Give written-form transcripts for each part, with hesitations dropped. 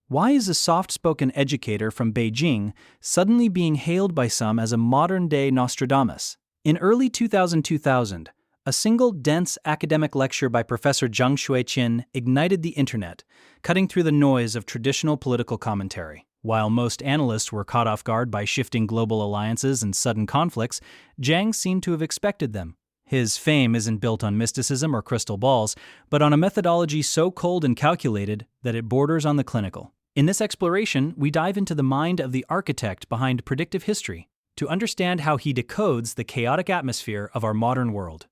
Why is a soft-spoken educator from Beijing suddenly being hailed by some as a modern-day Nostradamus? In early 2000, a single dense academic lecture by Professor Jiang Xueqin ignited the internet, cutting through the noise of traditional political commentary. While most analysts were caught off guard by shifting global alliances and sudden conflicts, Jiang seemed to have expected them. His fame isn't built on mysticism or crystal balls, but on a methodology so cold and calculated that it borders on the clinical. In this exploration, we dive into the mind of the architect behind predictive history to understand how he decodes the chaotic atmosphere of our modern world.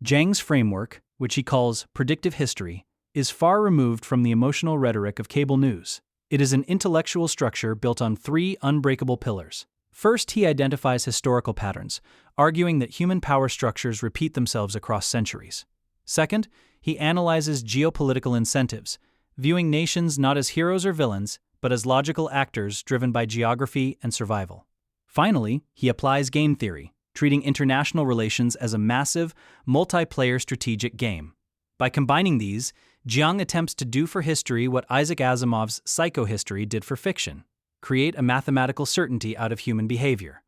Jiang's framework, which he calls predictive history, is far removed from the emotional rhetoric of cable news. It is an intellectual structure built on three unbreakable pillars. First, he identifies historical patterns, arguing that human power structures repeat themselves across centuries. Second, he analyzes geopolitical incentives, viewing nations not as heroes or villains, but as logical actors driven by geography and survival. Finally, he applies game theory, treating international relations as a massive, multiplayer strategic game. By combining these, Jiang attempts to do for history what Isaac Asimov's psychohistory did for fiction: create a mathematical certainty out of human behavior.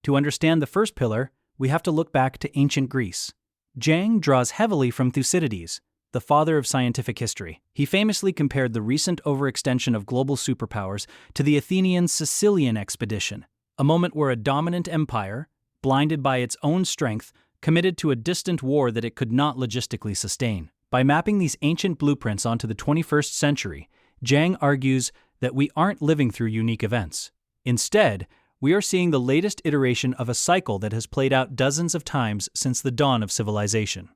To understand the first pillar, we have to look back to ancient Greece. Jiang draws heavily from Thucydides, the father of scientific history. He famously compared the recent overextension of global superpowers to the Athenian Sicilian expedition, a moment where a dominant empire, blinded by its own strength, committed to a distant war that it could not logistically sustain. By mapping these ancient blueprints onto the 21st century, Jiang argues that we aren't living through unique events. Instead, we are seeing the latest iteration of a cycle that has played out dozens of times since the dawn of civilization.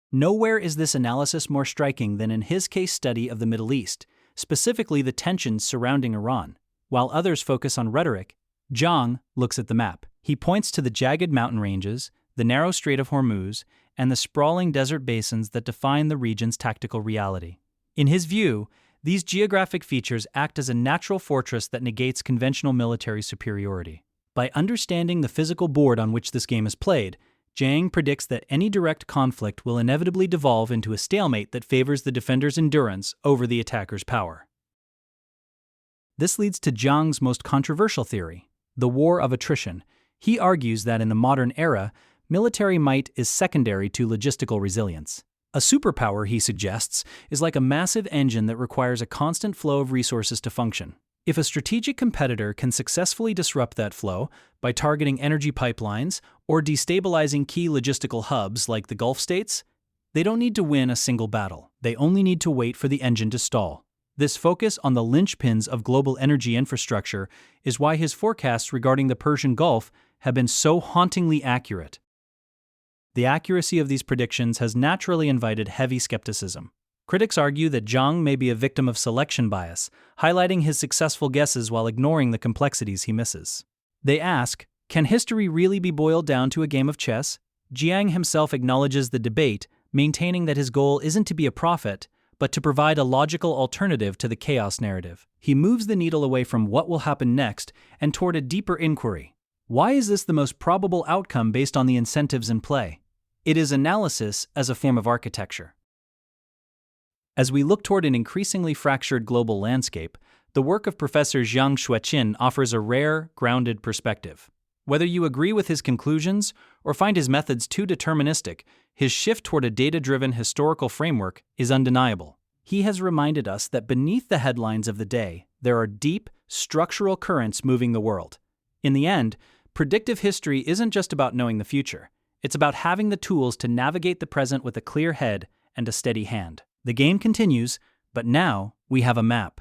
Nowhere is this analysis more striking than in his case study of the Middle East, specifically the tensions surrounding Iran. While others focus on rhetoric, Jiang looks at the map. He points to the jagged mountain ranges, the narrow Strait of Hormuz, and the sprawling desert basins that define the region's tactical reality. In his view, these geographic features act as a natural fortress that negates conventional military superiority. By understanding the physical board on which this game is played, Jiang predicts that any direct conflict will inevitably devolve into a stalemate that favors the defender's endurance over the attacker's power. This leads to Jiang's most controversial theory, the war of attrition. He argues that in the modern era, military might is secondary to logistical resilience. A superpower, he suggests, is like a massive engine that requires a constant flow of resources to function. If a strategic competitor can successfully disrupt that flow by targeting energy pipelines or destabilizing key logistical hubs like the Gulf states, they don't need to win a single battle. They only need to wait for the engine to stall. This focus on the linchpins of global energy infrastructure is why his forecasts regarding the Persian Gulf have been so hauntingly accurate. The accuracy of these predictions has naturally invited heavy skepticism. Critics argue that Jiang may be a victim of selection bias, highlighting his successful guesses while ignoring the complexities he misses. They ask, can history really be boiled down to a game of chess? Jiang himself acknowledges the debate, maintaining that his goal isn't to be a prophet, but to provide a logical alternative to the chaos narrative. He moves the needle away from what will happen next and toward a deeper inquiry. Why is this the most probable outcome based on the incentives in play? It is analysis as a form of architecture. As we look toward an increasingly fractured global landscape, the work of Professor Jiang Xueqin offers a rare, grounded perspective. Whether you agree with his conclusions or find his methods too deterministic, his shift toward a data-driven historical framework is undeniable. He has reminded us that beneath the headlines of the day, there are deep, structural currents moving the world. In the end, predictive history isn't just about knowing the future. It's about having the tools to navigate the present with a clear head and a steady hand. The game continues, but now we have a map.